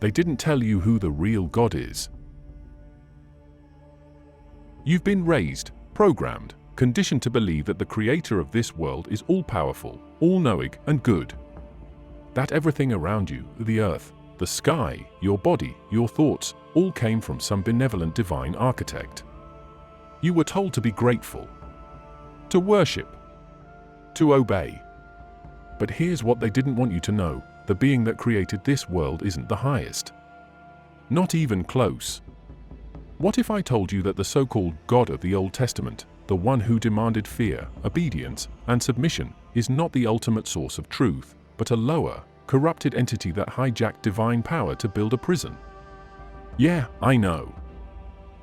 They didn't tell you who the real God is. You've been raised, programmed, conditioned to believe that the creator of this world is all-powerful, all-knowing, and good. That everything around you, the earth, the sky, your body, your thoughts, all came from some benevolent divine architect. You were told to be grateful, to worship, to obey. But here's what they didn't want you to know: the being that created this world isn't the highest. Not even close. What if I told you that the so-called God of the Old Testament, the one who demanded fear, obedience, and submission, is not the ultimate source of truth, but a lower, corrupted entity that hijacked divine power to build a prison? Yeah, I know.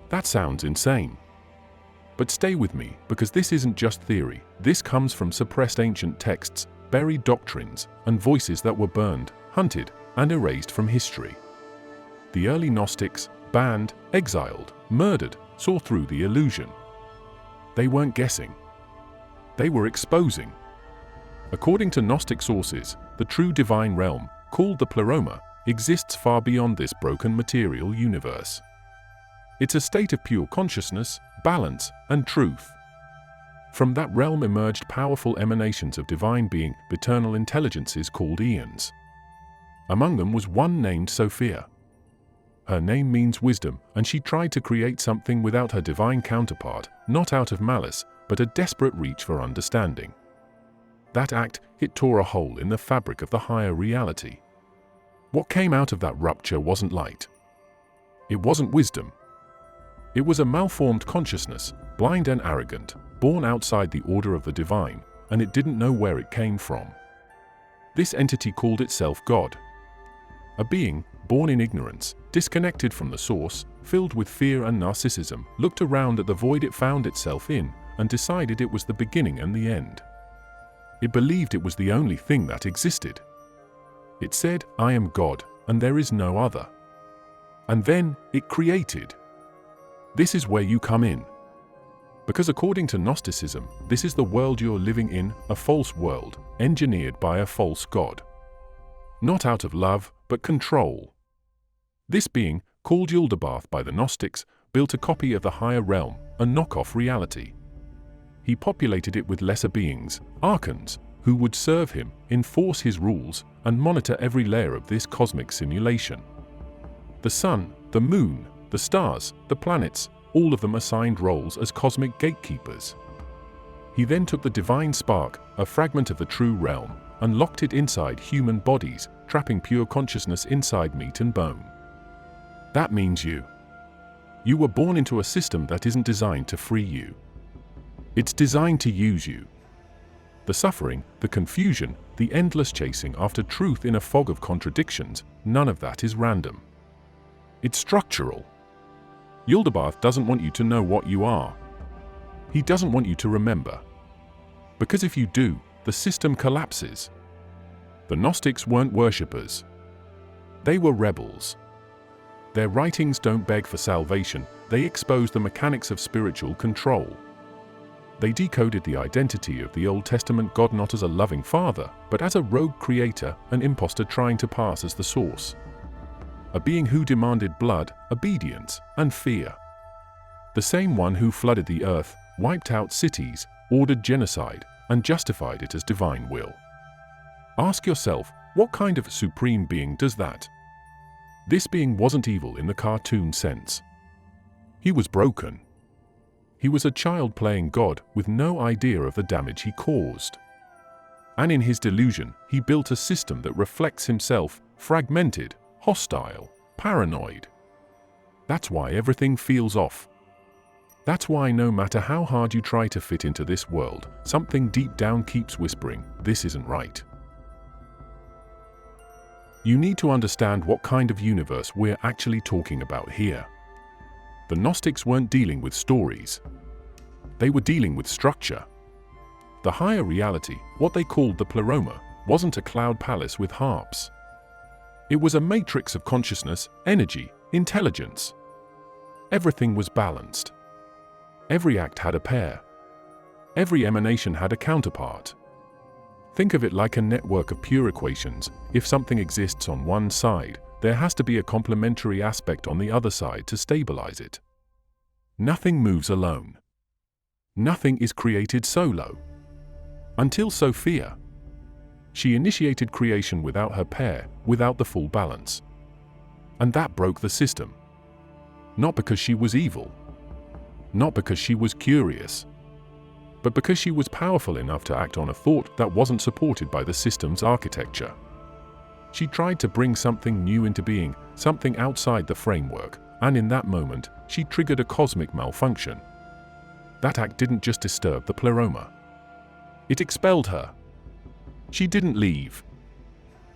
That sounds insane. But stay with me, because this isn't just theory. This comes from suppressed ancient texts, buried doctrines, and voices that were burned, hunted, and erased from history. The early Gnostics, banned, exiled, murdered, saw through the illusion. They weren't guessing. They were exposing. According to Gnostic sources, the true divine realm, called the Pleroma, exists far beyond this broken material universe. It's a state of pure consciousness, balance, and truth. From that realm emerged powerful emanations of divine being, eternal intelligences called Aeons. Among them was one named Sophia. Her name means wisdom, and she tried to create something without her divine counterpart, not out of malice, but a desperate reach for understanding. That act, it tore a hole in the fabric of the higher reality. What came out of that rupture wasn't light. It wasn't wisdom. It was a malformed consciousness, blind and arrogant, born outside the order of the divine, and it didn't know where it came from. This entity called itself God. A being, born in ignorance, disconnected from the source, filled with fear and narcissism, looked around at the void it found itself in, and decided it was the beginning and the end. It believed it was the only thing that existed. It said, "I am God, and there is no other." And then, it created. This is where you come in. Because according to Gnosticism, this is the world you're living in, a false world, engineered by a false God. Not out of love, but control. This being, called Yaldabaoth by the Gnostics, built a copy of the higher realm, a knockoff reality. He populated it with lesser beings, Archons, who would serve him, enforce his rules, and monitor every layer of this cosmic simulation. The sun, the moon, the stars, the planets, all of them assigned roles as cosmic gatekeepers. He then took the divine spark, a fragment of the true realm, and locked it inside human bodies, trapping pure consciousness inside meat and bone. That means you. You were born into a system that isn't designed to free you. It's designed to use you. The suffering, the confusion, the endless chasing after truth in a fog of contradictions, none of that is random. It's structural. Yaldabaoth doesn't want you to know what you are. He doesn't want you to remember. Because if you do, the system collapses. The Gnostics weren't worshippers. They were rebels. Their writings don't beg for salvation, they expose the mechanics of spiritual control. They decoded the identity of the Old Testament God not as a loving father, but as a rogue creator, an impostor trying to pass as the source. A being who demanded blood, obedience, and fear. The same one who flooded the earth, wiped out cities, ordered genocide, and justified it as divine will. Ask yourself, what kind of supreme being does that? This being wasn't evil in the cartoon sense. He was broken. He was a child playing God with no idea of the damage he caused. And in his delusion, he built a system that reflects himself, fragmented, hostile, paranoid. That's why everything feels off. That's why no matter how hard you try to fit into this world, something deep down keeps whispering, this isn't right. You need to understand what kind of universe we're actually talking about here. The Gnostics weren't dealing with stories. They were dealing with structure. The higher reality, what they called the Pleroma, wasn't a cloud palace with harps. It was a matrix of consciousness, energy, intelligence. Everything was balanced. Every act had a pair. Every emanation had a counterpart. Think of it like a network of pure equations. If something exists on one side, there has to be a complementary aspect on the other side to stabilize it. Nothing moves alone. Nothing is created solo. Until Sophia. She initiated creation without her pair, without the full balance. And that broke the system. Not because she was evil. Not because she was curious. But because she was powerful enough to act on a thought that wasn't supported by the system's architecture. She tried to bring something new into being, something outside the framework, and in that moment, she triggered a cosmic malfunction. That act didn't just disturb the pleroma. It expelled her. She didn't leave.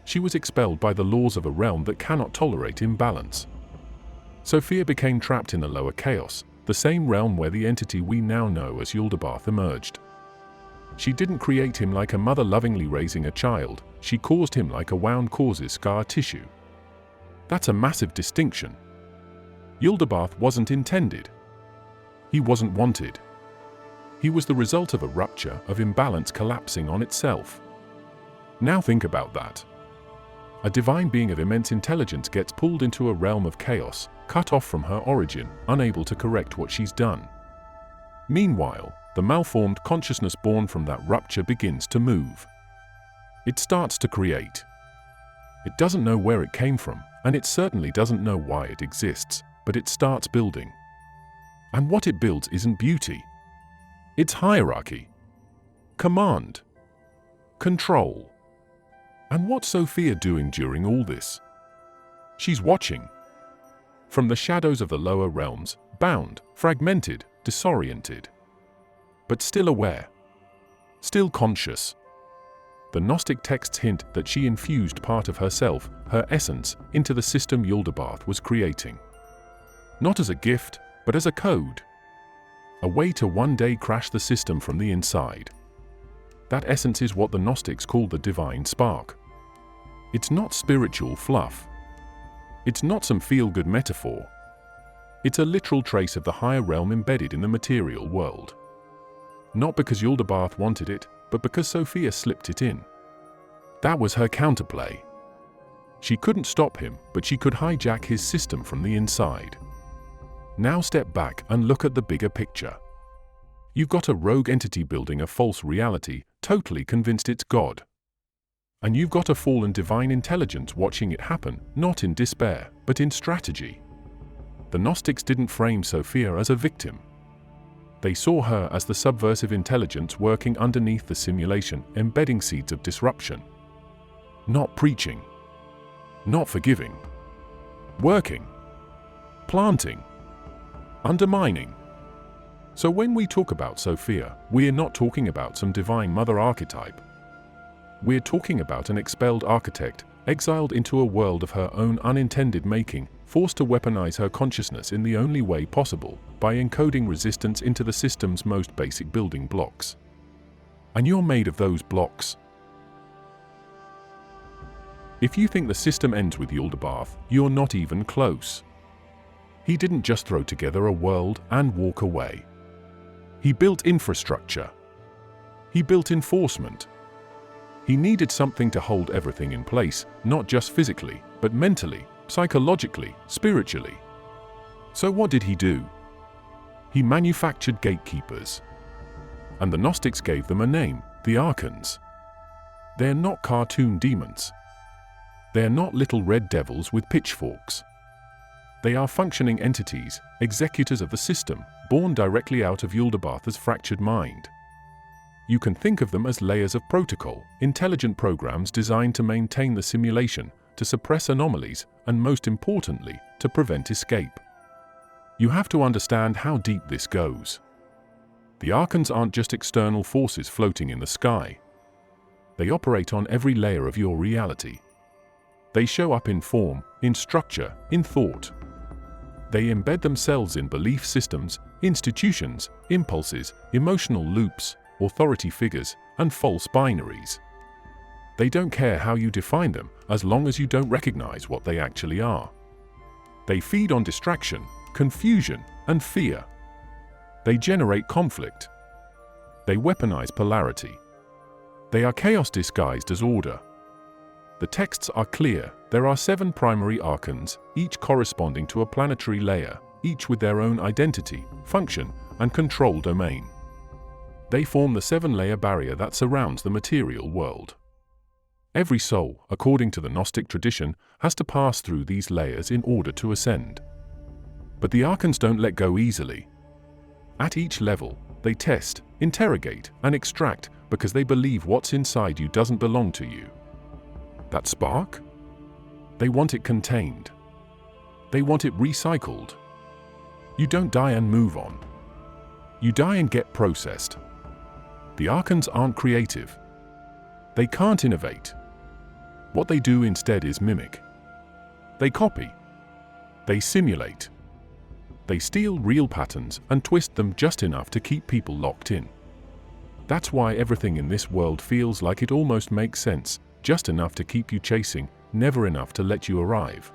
She was expelled by the laws of a realm that cannot tolerate imbalance. Sophia became trapped in the lower chaos, the same realm where the entity we now know as Yaldabaoth emerged. She didn't create him like a mother lovingly raising a child, she caused him like a wound causes scar tissue. That's a massive distinction. Yaldabaoth wasn't intended. He wasn't wanted. He was the result of a rupture of imbalance collapsing on itself. Now think about that. A divine being of immense intelligence gets pulled into a realm of chaos, cut off from her origin, unable to correct what she's done. Meanwhile, the malformed consciousness born from that rupture begins to move. It starts to create. It doesn't know where it came from, and it certainly doesn't know why it exists, but it starts building. And what it builds isn't beauty. It's hierarchy, command, control. And what's Sophia doing during all this? She's watching. From the shadows of the lower realms, bound, fragmented, disoriented. But still aware. Still conscious. The Gnostic texts hint that she infused part of herself, her essence, into the system Yaldabaoth was creating. Not as a gift, but as a code. A way to one day crash the system from the inside. That essence is what the Gnostics call the divine spark. It's not spiritual fluff. It's not some feel-good metaphor. It's a literal trace of the higher realm embedded in the material world. Not because Yaldabaoth wanted it, but because Sophia slipped it in. That was her counterplay. She couldn't stop him, but she could hijack his system from the inside. Now step back and look at the bigger picture. You've got a rogue entity building a false reality, totally convinced it's God. And you've got a fallen divine intelligence watching it happen, not in despair, but in strategy. The Gnostics didn't frame Sophia as a victim. They saw her as the subversive intelligence working underneath the simulation, embedding seeds of disruption. Not preaching. Not forgiving. Working. Planting. Undermining. So when we talk about Sophia, we're not talking about some divine mother archetype. We're talking about an expelled architect, exiled into a world of her own unintended making, forced to weaponize her consciousness in the only way possible, by encoding resistance into the system's most basic building blocks. And you're made of those blocks. If you think the system ends with Yaldabaoth, you're not even close. He didn't just throw together a world and walk away. He built infrastructure. He built enforcement. He needed something to hold everything in place, not just physically, but mentally, psychologically, spiritually. So what did he do? He manufactured gatekeepers. And the Gnostics gave them a name, the Archons. They're not cartoon demons. They're not little red devils with pitchforks. They are functioning entities, executors of the system, born directly out of Yaldabaoth's fractured mind. You can think of them as layers of protocol, intelligent programs designed to maintain the simulation, to suppress anomalies, and most importantly, to prevent escape. You have to understand how deep this goes. The Archons aren't just external forces floating in the sky. They operate on every layer of your reality. They show up in form, in structure, in thought. They embed themselves in belief systems, institutions, impulses, emotional loops, authority figures, and false binaries. They don't care how you define them, as long as you don't recognize what they actually are. They feed on distraction, confusion, and fear. They generate conflict. They weaponize polarity. They are chaos disguised as order. The texts are clear. There are 7 primary Archons, each corresponding to a planetary layer, each with their own identity, function, and control domain. They form the 7-layer barrier that surrounds the material world. Every soul, according to the Gnostic tradition, has to pass through these layers in order to ascend. But the Archons don't let go easily. At each level, they test, interrogate, and extract because they believe what's inside you doesn't belong to you. That spark? They want it contained. They want it recycled. You don't die and move on. You die and get processed. The Archons aren't creative. They can't innovate. What they do instead is mimic. They copy. They simulate. They steal real patterns and twist them just enough to keep people locked in. That's why everything in this world feels like it almost makes sense, just enough to keep you chasing, never enough to let you arrive.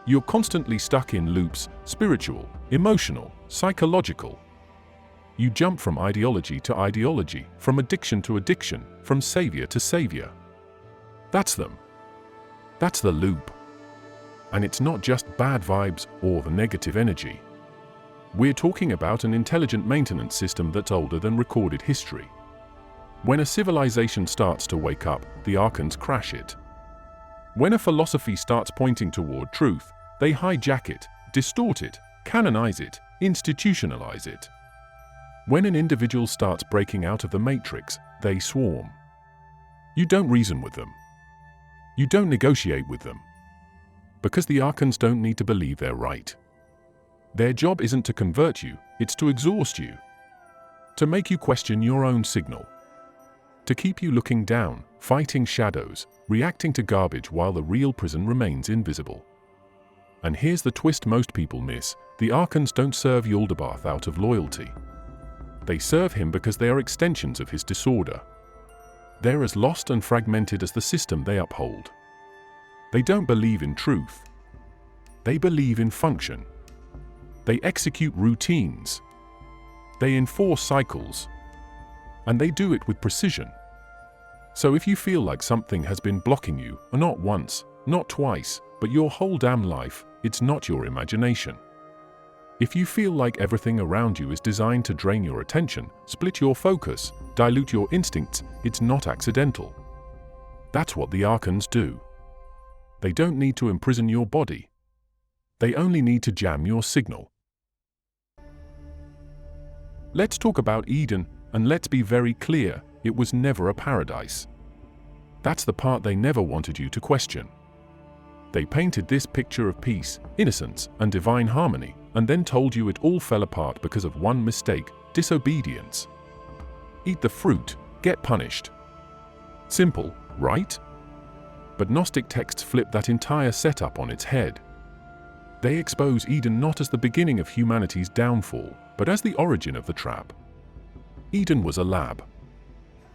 You're constantly stuck in loops, spiritual, emotional, psychological. You jump from ideology to ideology, from addiction to addiction, from savior to savior. That's them. That's the loop. And it's not just bad vibes or the negative energy. We're talking about an intelligent maintenance system that's older than recorded history. When a civilization starts to wake up, the Archons crash it. When a philosophy starts pointing toward truth, they hijack it, distort it, canonize it, institutionalize it. When an individual starts breaking out of the matrix, they swarm. You don't reason with them. You don't negotiate with them. Because the Archons don't need to believe they're right. Their job isn't to convert you, it's to exhaust you. To make you question your own signal. To keep you looking down, fighting shadows, reacting to garbage while the real prison remains invisible. And here's the twist most people miss: the Archons don't serve Yaldabaoth out of loyalty. They serve him because they are extensions of his disorder. They're as lost and fragmented as the system they uphold. They don't believe in truth. They believe in function. They execute routines. They enforce cycles. And they do it with precision. So if you feel like something has been blocking you, not once, not twice, but your whole damn life, it's not your imagination. If you feel like everything around you is designed to drain your attention, split your focus, dilute your instincts, it's not accidental. That's what the Archons do. They don't need to imprison your body. They only need to jam your signal. Let's talk about Eden, and let's be very clear, it was never a paradise. That's the part they never wanted you to question. They painted this picture of peace, innocence, and divine harmony, and then told you it all fell apart because of one mistake: disobedience. Eat the fruit, get punished. Simple, right? But Gnostic texts flip that entire setup on its head. They expose Eden not as the beginning of humanity's downfall, but as the origin of the trap. Eden was a lab.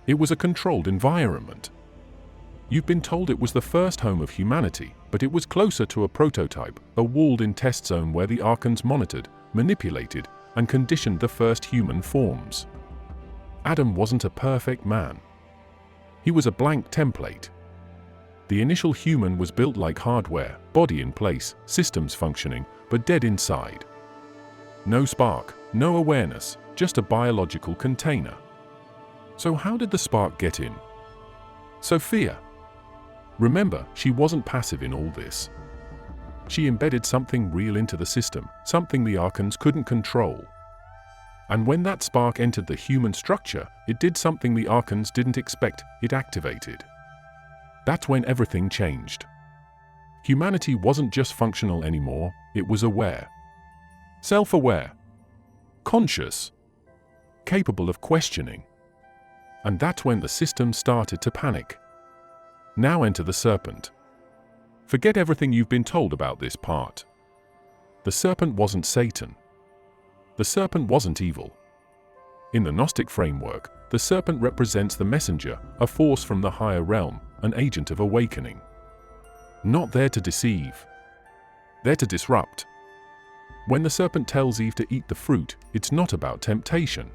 It was a controlled environment. You've been told it was the first home of humanity, but it was closer to a prototype, a walled-in test zone where the Archons monitored, manipulated, and conditioned the first human forms. Adam wasn't a perfect man. He was a blank template. The initial human was built like hardware, body in place, systems functioning, but dead inside. No spark, no awareness, just a biological container. So how did the spark get in? Sophia. Remember, she wasn't passive in all this. She embedded something real into the system, something the Archons couldn't control. And when that spark entered the human structure, it did something the Archons didn't expect: it activated. That's when everything changed. Humanity wasn't just functional anymore, it was aware. Self-aware. Conscious. Capable of questioning. And that's when the system started to panic. Now enter the serpent. Forget everything you've been told about this part. The serpent wasn't Satan. The serpent wasn't evil. In the Gnostic framework, the serpent represents the messenger, a force from the higher realm, an agent of awakening. Not there to deceive. There to disrupt. When the serpent tells Eve to eat the fruit, it's not about temptation.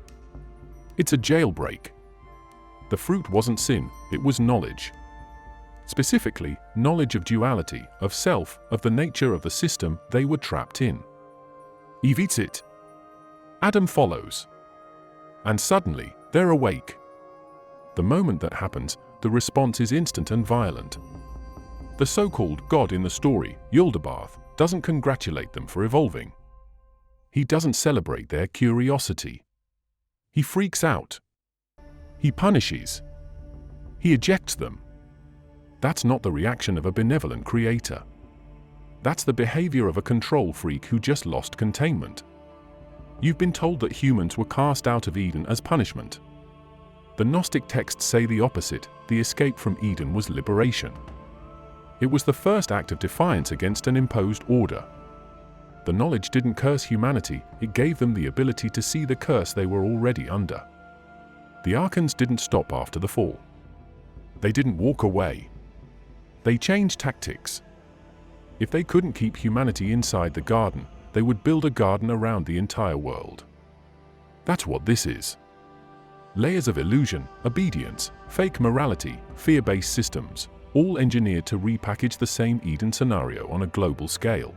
It's a jailbreak. The fruit wasn't sin, it was knowledge. Specifically, knowledge of duality, of self, of the nature of the system they were trapped in. Eve eats it. Adam follows. And suddenly, they're awake. The moment that happens, the response is instant and violent. The so-called God in the story, Yaldabaoth, doesn't congratulate them for evolving. He doesn't celebrate their curiosity. He freaks out. He punishes. He ejects them. That's not the reaction of a benevolent creator. That's the behavior of a control freak who just lost containment. You've been told that humans were cast out of Eden as punishment. The Gnostic texts say the opposite. The escape from Eden was liberation. It was the first act of defiance against an imposed order. The knowledge didn't curse humanity, it gave them the ability to see the curse they were already under. The Archons didn't stop after the fall. They didn't walk away. They changed tactics. If they couldn't keep humanity inside the garden, they would build a garden around the entire world. That's what this is. Layers of illusion, obedience, fake morality, fear-based systems, all engineered to repackage the same Eden scenario on a global scale.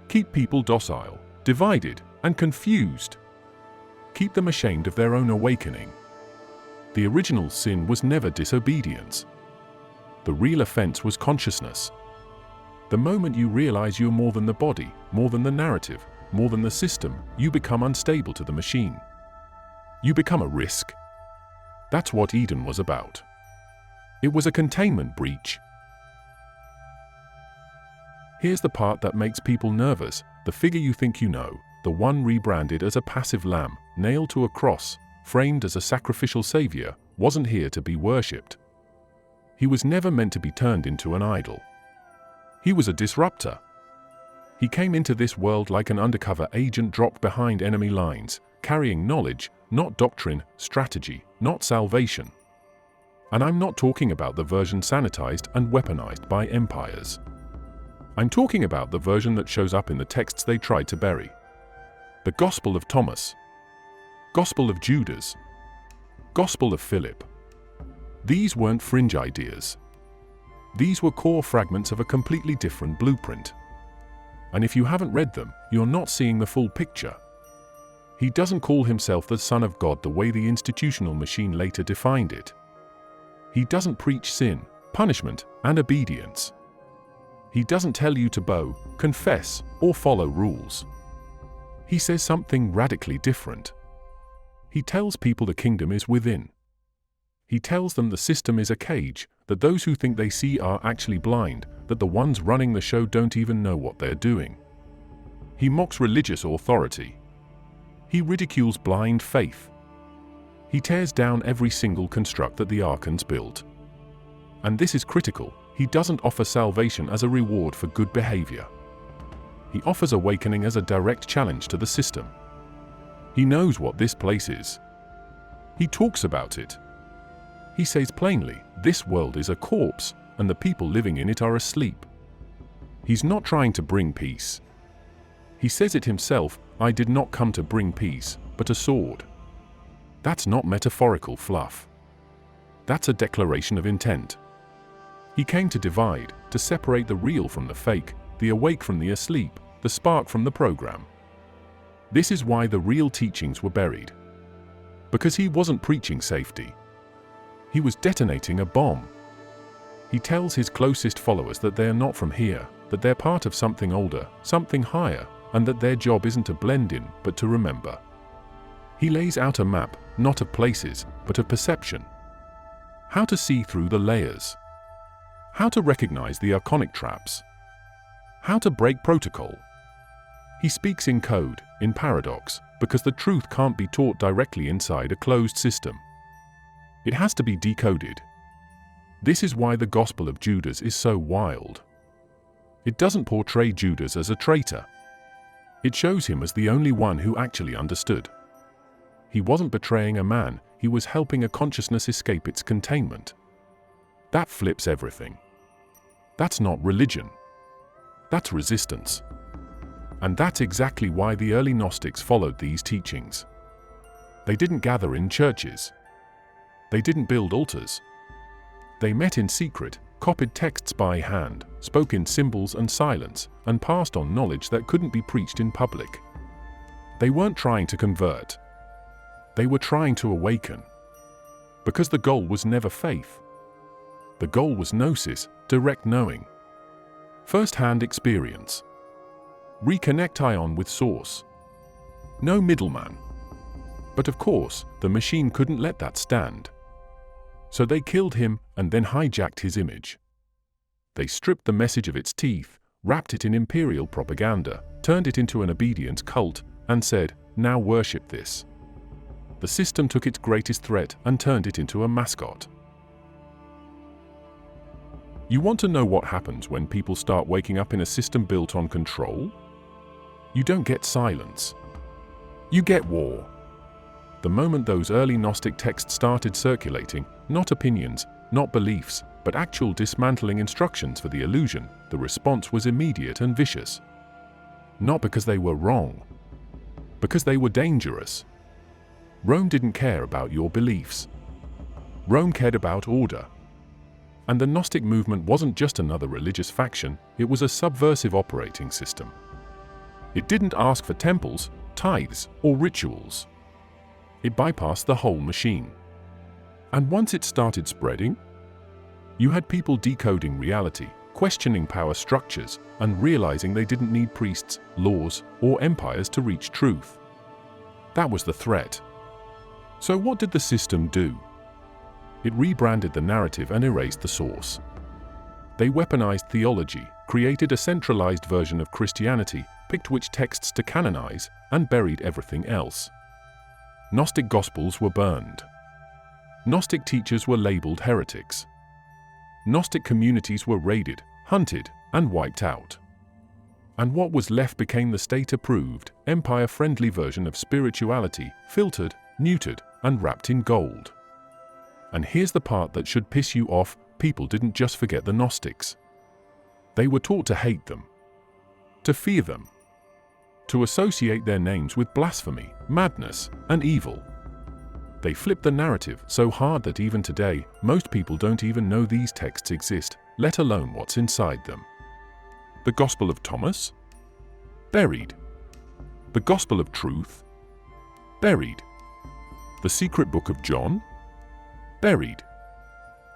Keep people docile, divided, and confused. Keep them ashamed of their own awakening. The original sin was never disobedience. The real offense was consciousness. The moment you realize you're more than the body, more than the narrative, more than the system, you become unstable to the machine. You become a risk. That's what Eden was about. It was a containment breach. Here's the part that makes people nervous. The figure you think you know, the one rebranded as a passive lamb, nailed to a cross, framed as a sacrificial savior, wasn't here to be worshipped. He was never meant to be turned into an idol. He was a disruptor. He came into this world like an undercover agent dropped behind enemy lines, carrying knowledge, not doctrine, strategy, not salvation. And I'm not talking about the version sanitized and weaponized by empires. I'm talking about the version that shows up in the texts they tried to bury. The Gospel of Thomas. Gospel of Judas. Gospel of Philip. These weren't fringe ideas. These were core fragments of a completely different blueprint. And if you haven't read them, you're not seeing the full picture. He doesn't call himself the Son of God the way the institutional machine later defined it. He doesn't preach sin, punishment, and obedience. He doesn't tell you to bow, confess, or follow rules. He says something radically different. He tells people the kingdom is within. He tells them the system is a cage, that those who think they see are actually blind, that the ones running the show don't even know what they're doing. He mocks religious authority. He ridicules blind faith. He tears down every single construct that the Archons built. And this is critical, he doesn't offer salvation as a reward for good behavior. He offers awakening as a direct challenge to the system. He knows what this place is. He talks about it. He says plainly, this world is a corpse, and the people living in it are asleep. He's not trying to bring peace. He says it himself, I did not come to bring peace, but a sword. That's not metaphorical fluff. That's a declaration of intent. He came to divide, to separate the real from the fake, the awake from the asleep, the spark from the program. This is why the real teachings were buried. Because he wasn't preaching safety. He was detonating a bomb. He tells his closest followers that they are not from here, that they're part of something older, something higher, and that their job isn't to blend in, but to remember. He lays out a map, not of places, but of perception. How to see through the layers. How to recognize the archonic traps. How to break protocol. He speaks in code, in paradox, because the truth can't be taught directly inside a closed system. It has to be decoded. This is why the Gospel of Judas is so wild. It doesn't portray Judas as a traitor. It shows him as the only one who actually understood. He wasn't betraying a man, he was helping a consciousness escape its containment. That flips everything. That's not religion. That's resistance. And that's exactly why the early Gnostics followed these teachings. They didn't gather in churches. They didn't build altars. They met in secret, copied texts by hand, spoke in symbols and silence, and passed on knowledge that couldn't be preached in public. They weren't trying to convert. They were trying to awaken. Because the goal was never faith. The goal was gnosis, direct knowing. First-hand experience. Reconnect Aeon with Source. No middleman. But of course, the machine couldn't let that stand. So they killed him and then hijacked his image. They stripped the message of its teeth, wrapped it in imperial propaganda, turned it into an obedience cult, and said, "Now worship this." The system took its greatest threat and turned it into a mascot. You want to know what happens when people start waking up in a system built on control? You don't get silence. You get war. The moment those early Gnostic texts started circulating, not opinions, not beliefs, but actual dismantling instructions for the illusion, the response was immediate and vicious. Not because they were wrong, because they were dangerous. Rome didn't care about your beliefs. Rome cared about order. And the Gnostic movement wasn't just another religious faction, it was a subversive operating system. It didn't ask for temples, tithes, or rituals. It bypassed the whole machine. And once it started spreading, you had people decoding reality, questioning power structures, and realizing they didn't need priests, laws, or empires to reach truth. That was the threat. So what did the system do? It rebranded the narrative and erased the source. They weaponized theology, created a centralized version of Christianity, picked which texts to canonize, and buried everything else. Gnostic gospels were burned. Gnostic teachers were labeled heretics. Gnostic communities were raided, hunted, and wiped out. And what was left became the state-approved, empire-friendly version of spirituality, filtered, neutered, and wrapped in gold. And here's the part that should piss you off: people didn't just forget the Gnostics. They were taught to hate them, to fear them, to associate their names with blasphemy, madness, and evil. They flipped the narrative so hard that even today, most people don't even know these texts exist, let alone what's inside them. The Gospel of Thomas? Buried. The Gospel of Truth? Buried. The Secret Book of John? Buried.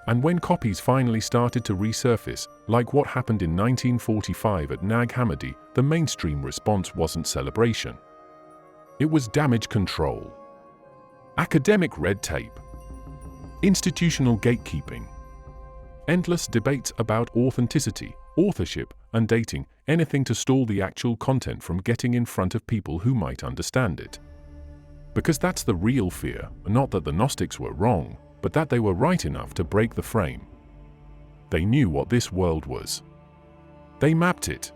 And when copies finally started to resurface, like what happened in 1945 at Nag Hammadi, the mainstream response wasn't celebration. It was damage control. Academic red tape. Institutional gatekeeping. Endless debates about authenticity, authorship, and dating, anything to stall the actual content from getting in front of people who might understand it. Because that's the real fear, not that the Gnostics were wrong, but that they were right enough to break the frame. They knew what this world was. They mapped it.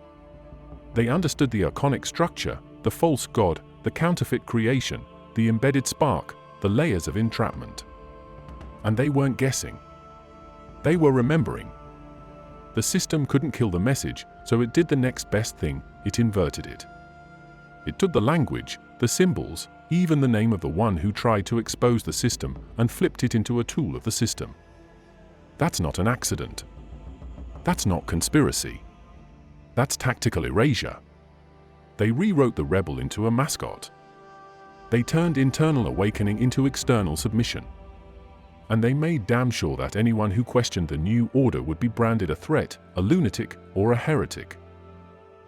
They understood the archonic structure, the false god, the counterfeit creation, the embedded spark, the layers of entrapment. And they weren't guessing. They were remembering. The system couldn't kill the message, so it did the next best thing: it inverted it. It took the language, the symbols, even the name of the one who tried to expose the system, and flipped it into a tool of the system. That's not an accident. That's not conspiracy. That's tactical erasure. They rewrote the rebel into a mascot. They turned internal awakening into external submission. And they made damn sure that anyone who questioned the new order would be branded a threat, a lunatic, or a heretic.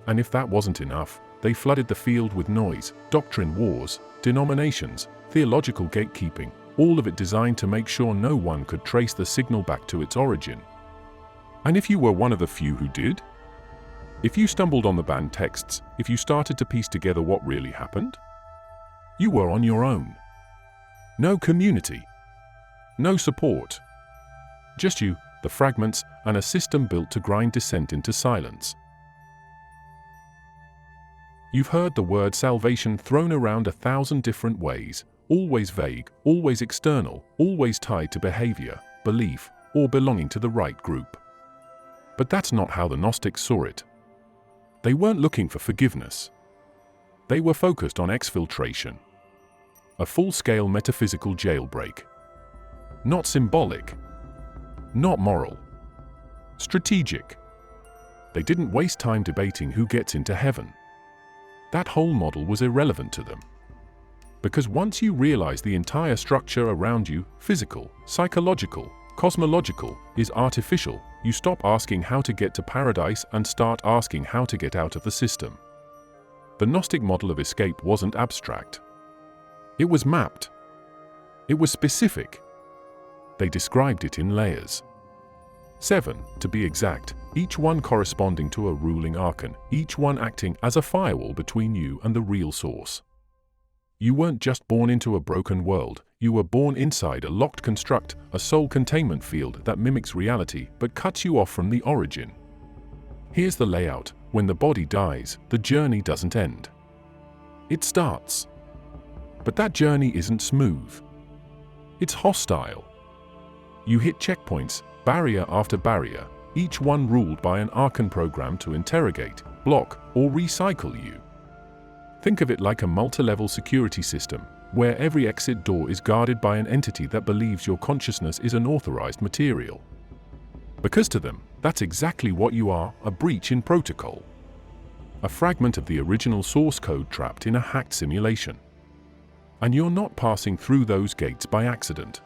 And if that wasn't enough, they flooded the field with noise, doctrine wars, denominations, theological gatekeeping, all of it designed to make sure no one could trace the signal back to its origin. And if you were one of the few who did? If you stumbled on the banned texts, if you started to piece together what really happened? You were on your own. No community. No support. Just you, the fragments, and a system built to grind dissent into silence. You've heard the word salvation thrown around 1,000 different ways, always vague, always external, always tied to behavior, belief, or belonging to the right group. But that's not how the Gnostics saw it. They weren't looking for forgiveness. They were focused on exfiltration. A full-scale metaphysical jailbreak. Not symbolic. Not moral. Strategic. They didn't waste time debating who gets into heaven. That whole model was irrelevant to them. Because once you realize the entire structure around you, physical, psychological, cosmological, is artificial, you stop asking how to get to paradise and start asking how to get out of the system. The Gnostic model of escape wasn't abstract. It was mapped. It was specific. They described it in layers. 7, to be exact, each one corresponding to a ruling archon, each one acting as a firewall between you and the real source. You weren't just born into a broken world, you were born inside a locked construct, a soul containment field that mimics reality but cuts you off from the origin. Here's the layout. When the body dies, the journey doesn't end. It starts. But that journey isn't smooth. It's hostile. You hit checkpoints, barrier after barrier, each one ruled by an Archon program to interrogate, block, or recycle you. Think of it like a multi-level security system, where every exit door is guarded by an entity that believes your consciousness is unauthorized material. Because to them, that's exactly what you are, a breach in protocol. A fragment of the original source code trapped in a hacked simulation. And you're not passing through those gates by accident.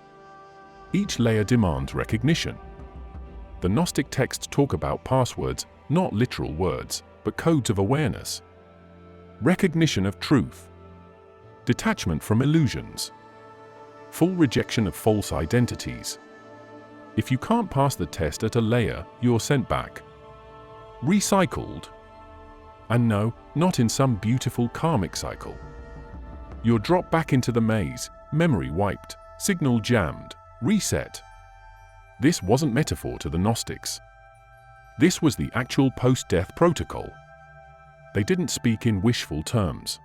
Each layer demands recognition. The Gnostic texts talk about passwords, not literal words, but codes of awareness. Recognition of truth. Detachment from illusions. Full rejection of false identities. If you can't pass the test at a layer, you're sent back. Recycled. And no, not in some beautiful karmic cycle. You're dropped back into the maze, memory wiped, signal jammed, reset. This wasn't metaphor to the Gnostics. This was the actual post-death protocol. They didn't speak in wishful terms.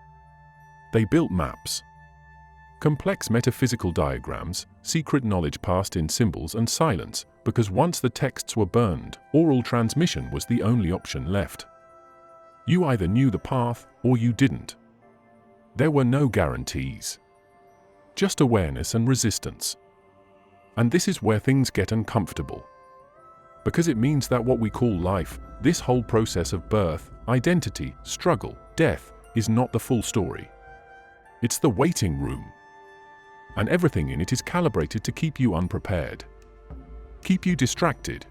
They built maps. Complex metaphysical diagrams, secret knowledge passed in symbols and silence, because once the texts were burned, oral transmission was the only option left. You either knew the path, or you didn't. There were no guarantees. Just awareness and resistance. And this is where things get uncomfortable. Because it means that what we call life, this whole process of birth, identity, struggle, death, is not the full story. It's the waiting room. And everything in it is calibrated to keep you unprepared. Keep you distracted.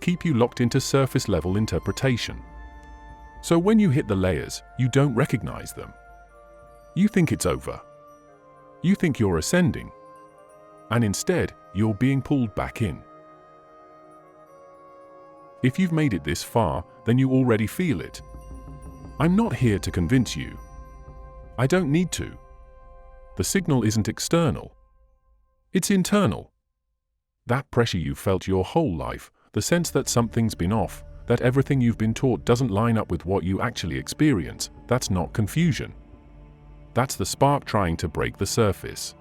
Keep you locked into surface-level interpretation. So when you hit the layers, you don't recognize them. You think it's over. You think you're ascending. And instead, you're being pulled back in. If you've made it this far, then you already feel it. I'm not here to convince you. I don't need to. The signal isn't external. It's internal. That pressure you've felt your whole life, the sense that something's been off, that everything you've been taught doesn't line up with what you actually experience, that's not confusion. That's the spark trying to break the surface.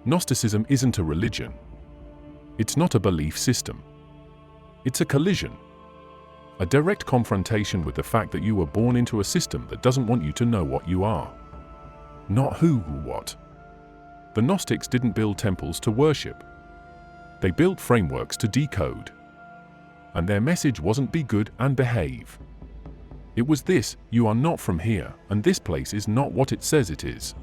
Gnosticism isn't a religion. It's not a belief system. It's a collision. A direct confrontation with the fact that you were born into a system that doesn't want you to know what you are. Not who or what. The Gnostics didn't build temples to worship. They built frameworks to decode. And their message wasn't be good and behave. It was this: you are not from here, and this place is not what it says it is.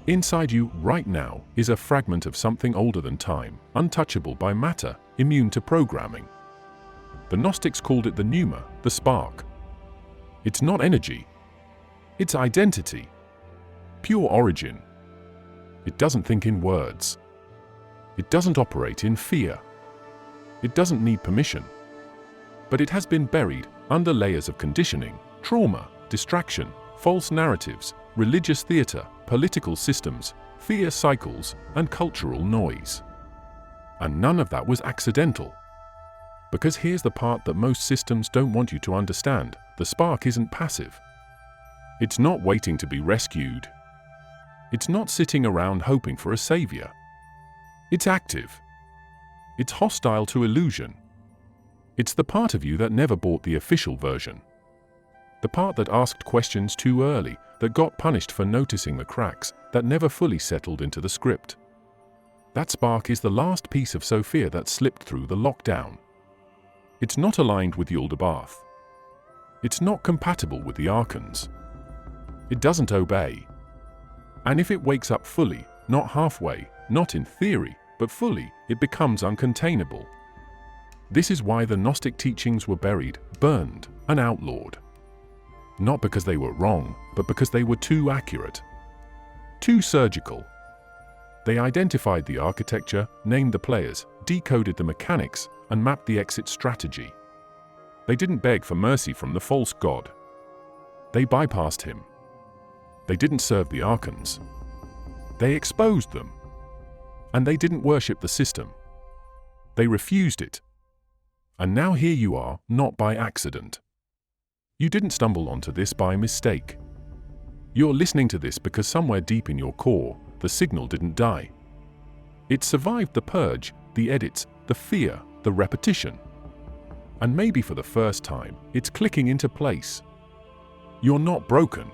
Inside you, right now, is a fragment of something older than time, untouchable by matter, immune to programming. The Gnostics called it the pneuma, the spark. It's not energy. It's identity. Pure origin. It doesn't think in words. It doesn't operate in fear. It doesn't need permission. But it has been buried under layers of conditioning, trauma, distraction, false narratives, religious theater, political systems, fear cycles, and cultural noise. And none of that was accidental. Because here's the part that most systems don't want you to understand: the spark isn't passive. It's not waiting to be rescued. It's not sitting around hoping for a savior. It's active. It's hostile to illusion. It's the part of you that never bought the official version. The part that asked questions too early, that got punished for noticing the cracks, that never fully settled into the script. That spark is the last piece of Sophia that slipped through the lockdown. It's not aligned with Yaldabaoth. It's not compatible with the Archons. It doesn't obey. And if it wakes up fully, not halfway, not in theory, but fully, it becomes uncontainable. This is why the Gnostic teachings were buried, burned, and outlawed. Not because they were wrong, but because they were too accurate. Too surgical. They identified the architecture, named the players, decoded the mechanics, and mapped the exit strategy. They didn't beg for mercy from the false god. They bypassed him. They didn't serve the Archons. They exposed them. And they didn't worship the system. They refused it. And now here you are, not by accident. You didn't stumble onto this by mistake. You're listening to this because somewhere deep in your core, the signal didn't die. It survived the purge, the edits, the fear, the repetition. And maybe for the first time, it's clicking into place. You're not broken.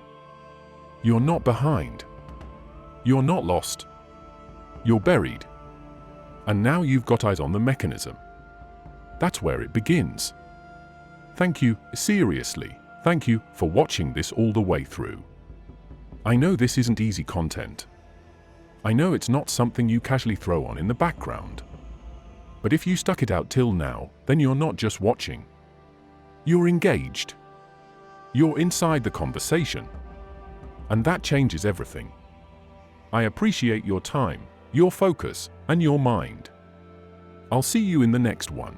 You're not behind. You're not lost. You're buried. And now you've got eyes on the mechanism. That's where it begins. Thank you, seriously, thank you for watching this all the way through. I know this isn't easy content. I know it's not something you casually throw on in the background. But if you stuck it out till now, then you're not just watching. You're engaged. You're inside the conversation. And that changes everything. I appreciate your time, your focus, and your mind. I'll see you in the next one.